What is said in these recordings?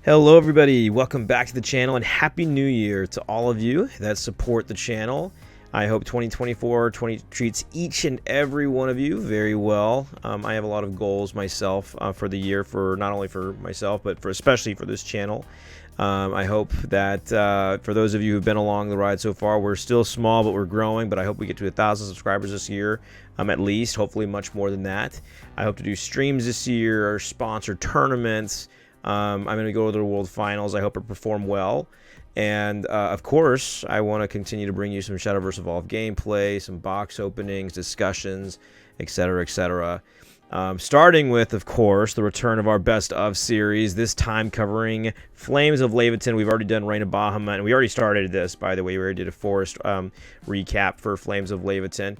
Hello everybody, welcome back to the channel and Happy New Year to all of you that support the channel. I hope 2024 treats each and every one of you very well. I have a lot of goals myself for the year, for not only for myself but especially for this channel. I hope that for those of you who've been along the ride so far, we're still small but we're growing, but I hope we get to 1,000 subscribers this year, at least, hopefully much more than that. I hope to do streams this year or sponsor tournaments. I'm going to go to the World Finals. I hope it perform well. And, of course, I want to continue to bring you some Shadowverse Evolved gameplay, some box openings, discussions, etc., etc. Starting with, of course, the return of our Best Of series, this time covering Flames of Laevateinn. We've already done Reign of Bahamut, and we already started this, by the way. We already did a forest recap for Flames of Laevateinn.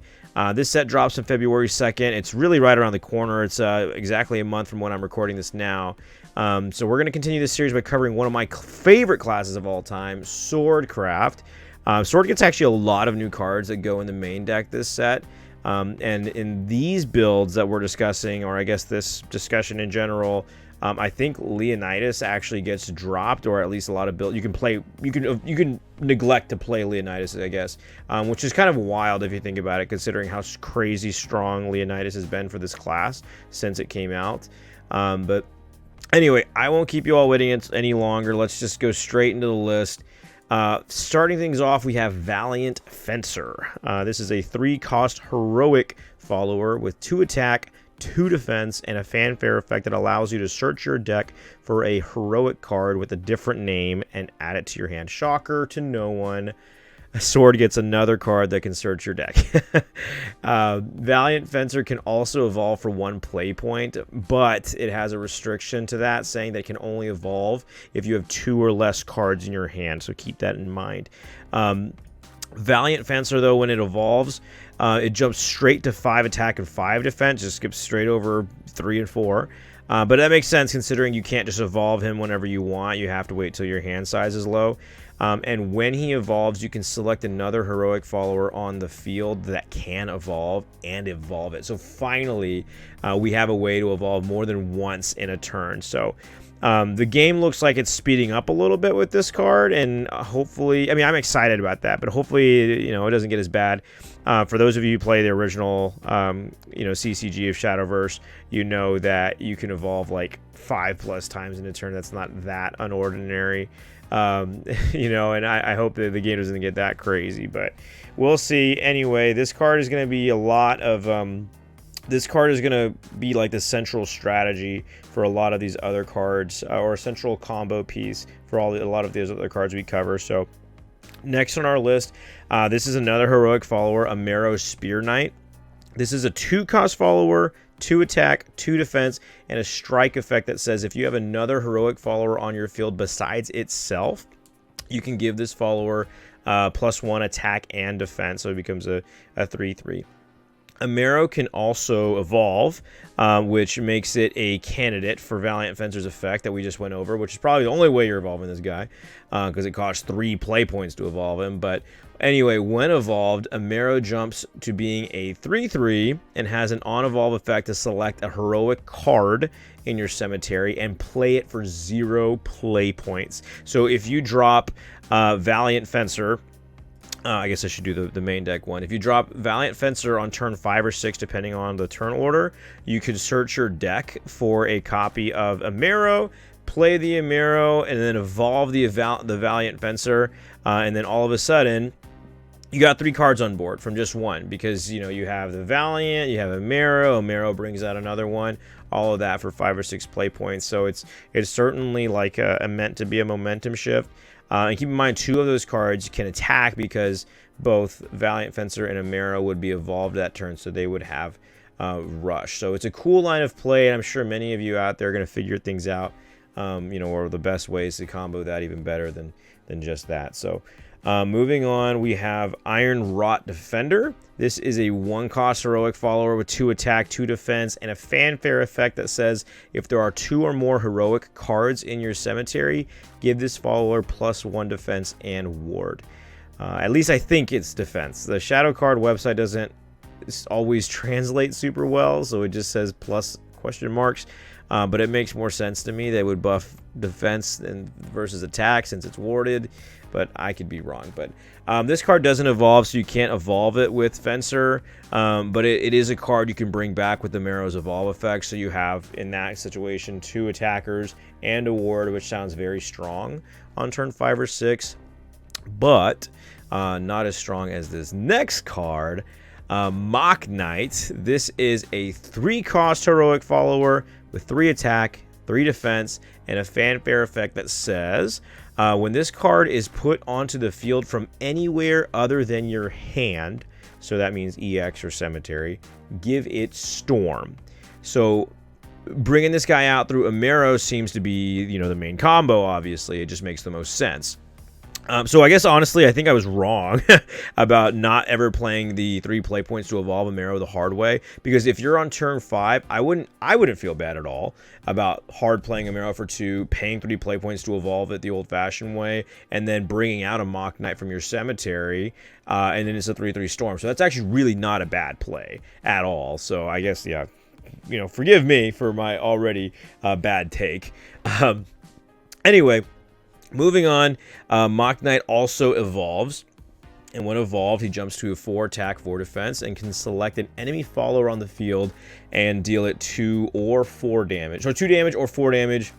This set drops on February 2nd. It's really right around the corner. It's exactly a month from when I'm recording this now. So we're going to continue this series by covering one of my favorite classes of all time, Swordcraft. Sword gets actually a lot of new cards that go in the main deck this set. And in these builds that we're discussing, or I guess this discussion in general, I think Leonidas actually gets dropped, or at least a lot of build. You can neglect to play Leonidas, I guess, which is kind of wild if you think about it, considering how crazy strong Leonidas has been for this class since it came out. But anyway, I won't keep you all waiting any longer. Let's just go straight into the list. Starting things off, we have Valiant Fencer. This is a 3-cost heroic follower with 2 attack, 2 defense, and a fanfare effect that allows you to search your deck for a heroic card with a different name and add it to your hand. Shocker to no one. A sword gets another card that can search your deck. Valiant Fencer can also evolve for 1 play point, but it has a restriction to that, saying that it can only evolve if you have 2 or less cards in your hand, so keep that in mind. Valiant Fencer, though, when it evolves, it jumps straight to 5 attack and 5 defense, just skips straight over 3 and 4. But that makes sense considering you can't just evolve him whenever you want. You have to wait till your hand size is low. And when he evolves, you can select another heroic follower on the field that can evolve and evolve it. So finally, we have a way to evolve more than once in a turn. So the game looks like it's speeding up a little bit with this card, and hopefully, I mean, I'm excited about that, but hopefully, it doesn't get as bad. For those of you who play the original, CCG of Shadowverse, you know that you can evolve like 5+ times in a turn. That's not that unordinary. And I hope that the game doesn't get that crazy, but we'll see. Anyway, this card is going to be a lot of, this card is going to be like the central strategy for a lot of these other cards, or a central combo piece for a lot of these other cards we cover. So next on our list, this is another heroic follower, a Marrow Spear Knight. This is a 2-cost follower, 2 attack, 2 defense, and a strike effect that says if you have another heroic follower on your field besides itself, you can give this follower +1 attack and defense, so it becomes a 3/3. A Marrow can also evolve, which makes it a candidate for Valiant Fencer's effect that we just went over, which is probably the only way you're evolving this guy, because it costs 3 play points to evolve him. But anyway, when evolved, a Marrow jumps to being a 3/3 and has an on-evolve effect to select a heroic card in your cemetery and play it for 0 play points. So if you drop Valiant Fencer, I guess I should do the main deck one. If you drop Valiant Fencer on turn 5 or 6, depending on the turn order, you could search your deck for a copy of a Marrow, play the Marrow, and then evolve the Valiant Fencer, and then all of a sudden, you got 3 cards on board from just 1, because you have the Valiant, you have a Marrow brings out another one, all of that for 5 or 6 play points. So it's certainly like meant to be a momentum shift. And keep in mind, 2 of those cards can attack because both Valiant Fencer and a Marrow would be evolved that turn, so they would have Rush. So it's a cool line of play, and I'm sure many of you out there are going to figure things out, or the best ways to combo that even better than just that. So moving on, we have Iron Wrought Defender. This is a 1-cost heroic follower with 2 attack, 2 defense, and a fanfare effect that says if there are 2 or more heroic cards in your cemetery, give this follower +1 defense and ward. At least I think it's defense. The Shadow Card website doesn't always translate super well, so it just says question marks. But it makes more sense to me. They would buff defense versus attack since it's warded, but I could be wrong. But this card doesn't evolve, so you can't evolve it with Fencer, but it is a card you can bring back with the Marrow's evolve effect, so you have, in that situation, 2 attackers and a ward, which sounds very strong on turn 5 or 6, but not as strong as this next card, Mock Knight. This is a 3-cost heroic follower with 3 attack, 3 defense, and a fanfare effect that says, when this card is put onto the field from anywhere other than your hand, so that means EX or Cemetery, give it Storm. So bringing this guy out through a Marrow seems to be, the main combo, obviously. It just makes the most sense. So I guess, honestly, I think I was wrong about not ever playing the 3 play points to evolve a Marrow the hard way, because if you're on turn 5, I wouldn't feel bad at all about hard playing a Marrow for 2, paying 3 play points to evolve it the old-fashioned way, and then bringing out a Mock Knight from your Cemetery, and then it's a 3/3 Storm. So that's actually really not a bad play at all. So I guess, yeah, forgive me for my already bad take. Anyway, moving on, Mock Knight also evolves, and when evolved, he jumps to a 4 attack, 4 defense, and can select an enemy follower on the field and deal it 2 or 4 damage. So 2 damage or 4 damage,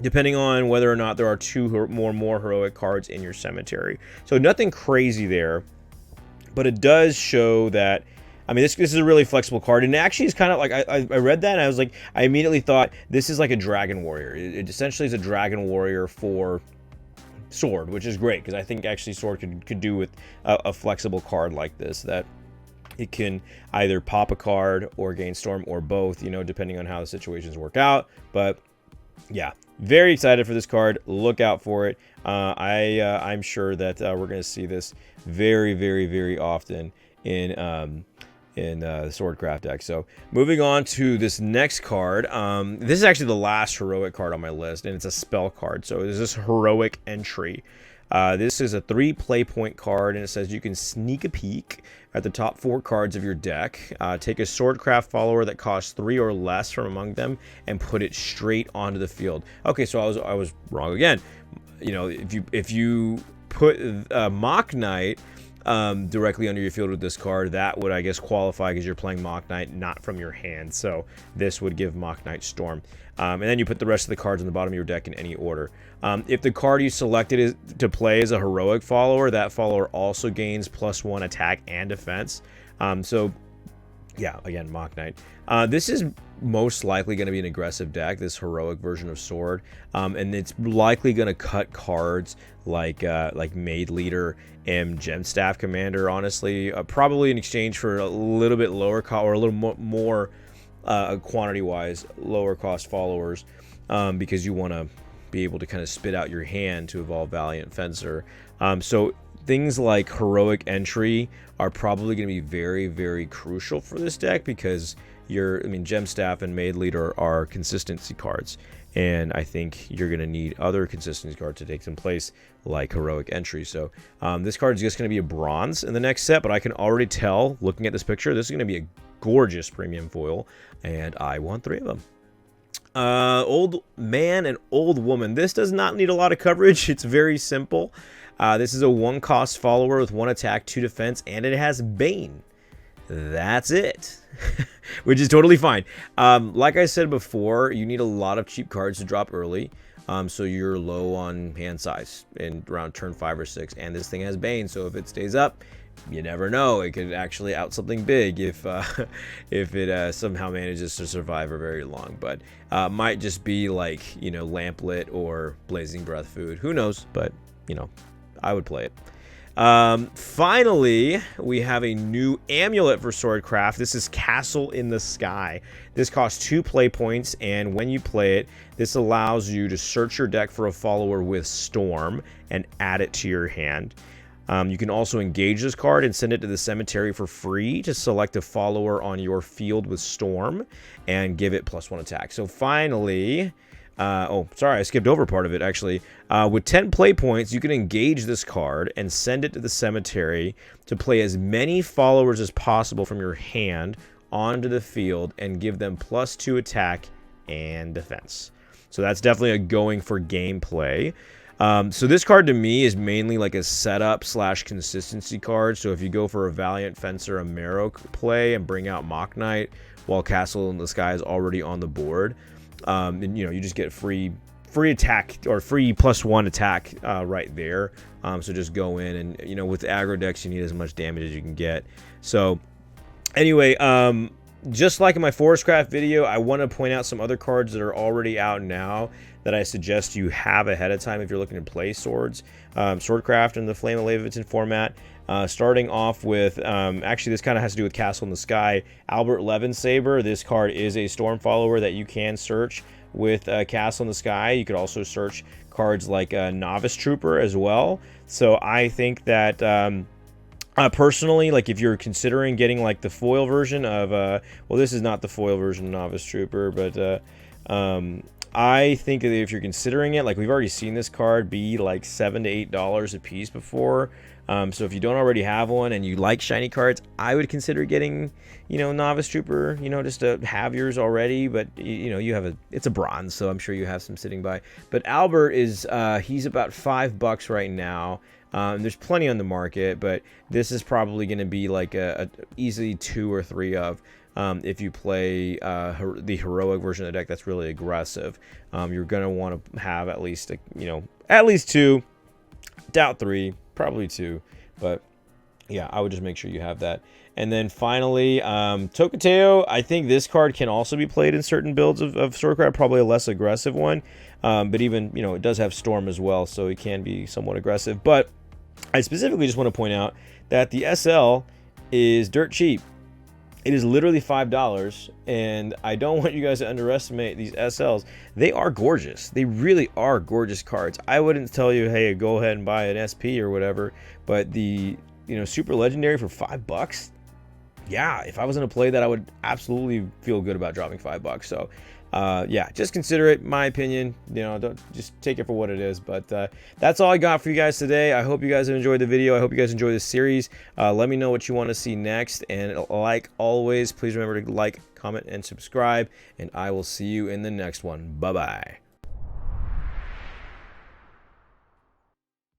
depending on whether or not there are 2 or more heroic cards in your Cemetery. So nothing crazy there, but it does show that, this is a really flexible card, and it actually is kind of like, I read that, and I was like, I immediately thought, this is like a Dragon Warrior. It essentially is a Dragon Warrior for Sword, which is great, because I think actually Sword could do with a flexible card like this, that it can either pop a card or gain Storm, or both, depending on how the situations work out. But yeah, very excited for this card. Look out for it. I'm sure that we're going to see this very, very, very often in the Swordcraft deck. So moving on to this next card, this is actually the last heroic card on my list, and it's a spell card. So there's this heroic entry. This is a 3 play point card, and it says you can sneak a peek at the top 4 cards of your deck, take a Swordcraft follower that costs 3 or less from among them, and put it straight onto the field. Okay, so I was wrong again. If you put Mock Knight directly under your field with this card, that would, I guess, qualify, because you're playing Mock Knight not from your hand. So this would give Mock Knight Storm. And then you put the rest of the cards on the bottom of your deck in any order. If the card you selected to play is a heroic follower, that follower also gains +1 attack and defense. So yeah, again, Mock Knight. This is most likely going to be an aggressive deck, this heroic version of Sword, and it's likely going to cut cards like Maid Leader and Gemstaff Commander, honestly, probably in exchange for a little bit lower cost, or a little more quantity-wise lower cost followers, because you want to be able to kind of spit out your hand to evolve Valiant Fencer. So things like heroic entry are probably going to be very, very crucial for this deck, because Gemstaff and Maid Leader are consistency cards, and I think you're going to need other consistency cards to take some place, like heroic entry. So this card is just going to be a bronze in the next set, but I can already tell, looking at this picture, this is going to be a gorgeous premium foil, and I want 3 of them. Old man and old woman. This does not need a lot of coverage. It's very simple. This is a 1-cost follower with 1 attack, 2 defense, and it has Bane. That's it. Which is totally fine. Like I said before, you need a lot of cheap cards to drop early, so you're low on hand size in around turn 5 or 6, and this thing has Bane, so if it stays up, you never know, it could actually out something big if it somehow manages to survive for very long. But might just be like, Lamplit or Blazing Breath food, who knows, but I would play it. Finally, we have a new amulet for Swordcraft. This is Castle in the Sky. This costs 2 play points, and when you play it, this allows you to search your deck for a follower with Storm and add it to your hand. You can also engage this card and send it to the Cemetery for free to select a follower on your field with Storm and give it +1 attack. So finally, oh, sorry, I skipped over part of it, actually. With 10 play points, you can engage this card and send it to the Cemetery to play as many followers as possible from your hand onto the field and give them +2 attack and defense. So that's definitely a going for gameplay. So this card to me is mainly like a setup / consistency card. So if you go for a Valiant Fencer, a Marrow play and bring out Mock Knight while Castle in the Sky is already on the board, and you just get free attack or free +1 attack right there. So just go in and with aggro decks you need as much damage as you can get. So anyway, just like in my Swordcraft video, I want to point out some other cards that are already out now that I suggest you have ahead of time if you're looking to play Swords. Swordcraft in the Flame of Laevateinn format. Starting off with, actually this kind of has to do with Castle in the Sky. Albert Levensaber. This card is a Storm Follower that you can search with Castle in the Sky. You could also search cards like Novice Trooper as well. So I think that personally, like if you're considering getting like the foil version of well, this is not the foil version of Novice Trooper, but I think that if you're considering it, like we've already seen this card be like $7 to $8 a piece before. So if you don't already have one and you like shiny cards, I would consider getting, Novice Trooper, just to have yours already. But you have it's a bronze, so I'm sure you have some sitting by. But Albert is he's about $5 right now. There's plenty on the market, but this is probably going to be like a easily 2 or 3 of. If you play the heroic version of the deck that's really aggressive, you're going to want to have at least at least 2, doubt 3, probably 2, but yeah, I would just make sure you have that. And then finally, Tokateo. I think this card can also be played in certain builds of Swordcraft, probably a less aggressive one, but even it does have Storm as well, so it can be somewhat aggressive. But I specifically just want to point out that the SL is dirt cheap. It is literally $5, and I don't want you guys to underestimate these SLs. They are gorgeous. They really are gorgeous cards. I wouldn't tell you, hey, go ahead and buy an SP or whatever, but the Super Legendary for $5, yeah, if I was going to play that, I would absolutely feel good about dropping $5. So yeah, just consider it. My opinion, don't just take it for what it is. But that's all I got for you guys today. I hope you guys have enjoyed the video. I hope you guys enjoy this series. Let me know what you want to see next, and like always, please remember to like, comment, and subscribe, and I will see you in the next one. Bye bye.